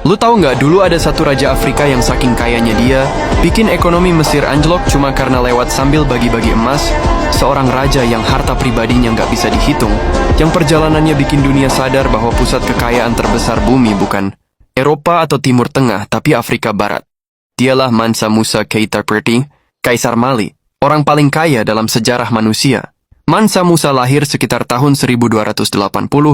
Lu tahu nggak, dulu ada satu raja Afrika yang saking kayanya dia bikin ekonomi Mesir anjlok cuma karena lewat sambil bagi-bagi emas. Seorang raja yang harta pribadinya nggak bisa dihitung, yang perjalanannya bikin dunia sadar bahwa pusat kekayaan terbesar bumi bukan Eropa atau Timur Tengah, tapi Afrika Barat. Dialah Mansa Musa Keita Perti, Kaisar Mali, orang paling kaya dalam sejarah manusia. Mansa Musa lahir sekitar tahun 1280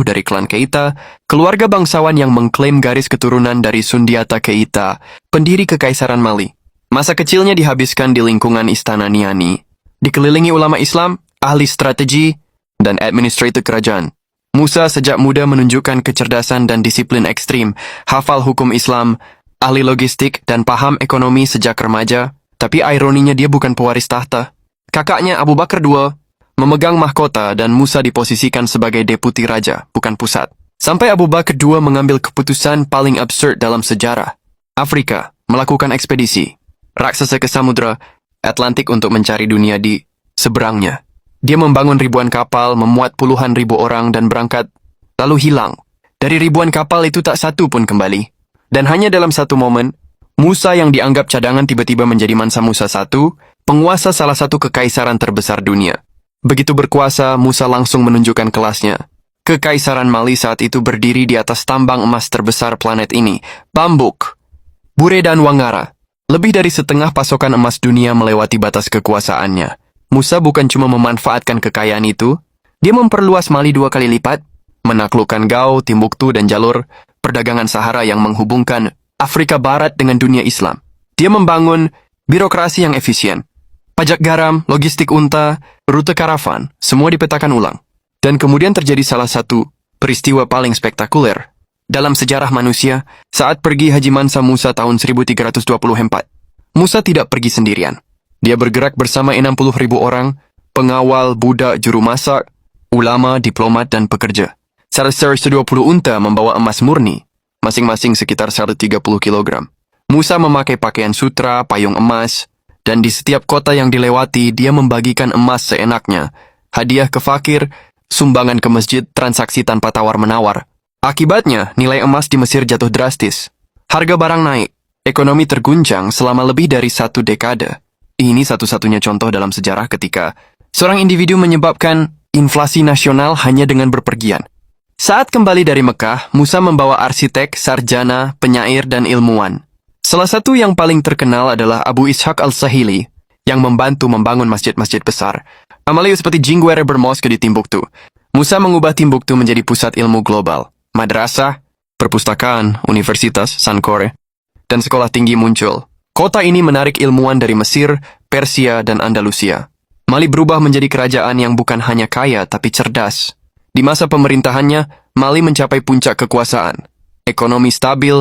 dari klan Keita, keluarga bangsawan yang mengklaim garis keturunan dari Sundiata Keita, pendiri Kekaisaran Mali. Masa kecilnya dihabiskan di lingkungan Istana Niani, dikelilingi ulama Islam, ahli strategi, dan administrator kerajaan. Musa sejak muda menunjukkan kecerdasan dan disiplin ekstrim, hafal hukum Islam, ahli logistik, dan paham ekonomi sejak remaja. Tapi ironinya dia bukan pewaris tahta. Kakaknya Abu Bakar II memegang mahkota dan Musa diposisikan sebagai deputi raja, bukan pusat. Sampai Abu Bakar II mengambil keputusan paling absurd dalam sejarah. Afrika melakukan ekspedisi raksasa ke Samudra Atlantik untuk mencari dunia di seberangnya. Dia membangun ribuan kapal, memuat puluhan ribu orang dan berangkat, lalu hilang. Dari ribuan kapal itu tak satu pun kembali. Dan hanya dalam satu momen, Musa yang dianggap cadangan tiba-tiba menjadi Mansa Musa I, penguasa salah satu kekaisaran terbesar dunia. Begitu berkuasa, Musa langsung menunjukkan kelasnya. Kekaisaran Mali saat itu berdiri di atas tambang emas terbesar planet ini, Bambuk, Bure dan Wangara. Lebih dari setengah pasokan emas dunia melewati batas kekuasaannya. Musa bukan cuma memanfaatkan kekayaan itu, dia memperluas Mali 2 kali lipat, menaklukkan Gao, Timbuktu, dan jalur perdagangan Sahara yang menghubungkan Afrika Barat dengan dunia Islam. Dia membangun birokrasi yang efisien. Pajak garam, logistik unta, rute karavan, semua dipetakan ulang. Dan kemudian terjadi salah satu peristiwa paling spektakuler dalam sejarah manusia saat pergi Haji Mansa Musa tahun 1324. Musa tidak pergi sendirian. Dia bergerak bersama 60.000 orang, pengawal, budak, juru masak, ulama, diplomat, dan pekerja. 120 unta membawa emas murni, masing-masing sekitar 130 kg. Musa memakai pakaian sutra, payung emas, dan di setiap kota yang dilewati, dia membagikan emas seenaknya. Hadiah ke fakir, sumbangan ke masjid, transaksi tanpa tawar-menawar. Akibatnya, nilai emas di Mesir jatuh drastis. Harga barang naik, ekonomi terguncang selama lebih dari 1 dekade. Ini satu-satunya contoh dalam sejarah ketika seorang individu menyebabkan inflasi nasional hanya dengan berpergian. Saat kembali dari Mekah, Musa membawa arsitek, sarjana, penyair, dan ilmuwan. Salah satu yang paling terkenal adalah Abu Ishaq al-Sahili, yang membantu membangun masjid-masjid besar. Amalia seperti Jingwere Bermosque di Timbuktu. Musa mengubah Timbuktu menjadi pusat ilmu global. Madrasah, perpustakaan, universitas, Sankore, dan sekolah tinggi muncul. Kota ini menarik ilmuwan dari Mesir, Persia, dan Andalusia. Mali berubah menjadi kerajaan yang bukan hanya kaya, tapi cerdas. Di masa pemerintahannya, Mali mencapai puncak kekuasaan. Ekonomi stabil,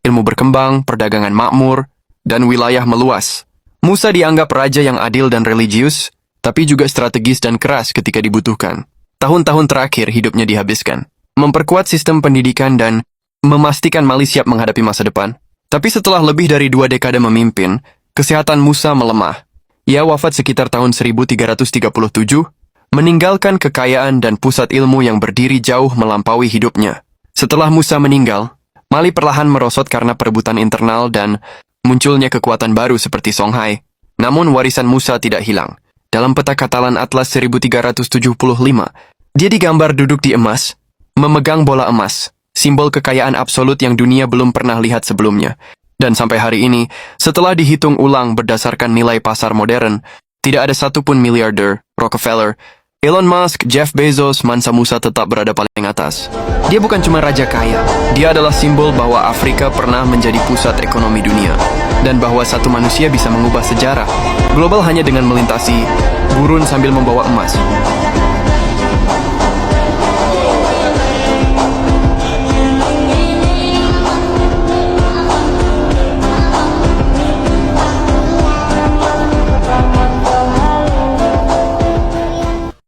ilmu berkembang, perdagangan makmur, dan wilayah meluas. Musa dianggap raja yang adil dan religius, tapi juga strategis dan keras ketika dibutuhkan. Tahun-tahun terakhir hidupnya dihabiskan memperkuat sistem pendidikan dan memastikan Mali siap menghadapi masa depan. Tapi setelah lebih dari 2 dekade memimpin, kesehatan Musa melemah. Ia wafat sekitar tahun 1337, meninggalkan kekayaan dan pusat ilmu yang berdiri jauh melampaui hidupnya. Setelah Musa meninggal, Mali perlahan merosot karena perebutan internal dan munculnya kekuatan baru seperti Songhai. Namun warisan Musa tidak hilang. Dalam peta Katalan Atlas 1375, dia digambar duduk di emas, memegang bola emas, simbol kekayaan absolut yang dunia belum pernah lihat sebelumnya. Dan sampai hari ini, setelah dihitung ulang berdasarkan nilai pasar modern, tidak ada satupun miliarder, Rockefeller, Elon Musk, Jeff Bezos, Mansa Musa tetap berada paling atas. Dia bukan cuma raja kaya, dia adalah simbol bahwa Afrika pernah menjadi pusat ekonomi dunia, dan bahwa satu manusia bisa mengubah sejarah global hanya dengan melintasi gurun sambil membawa emas.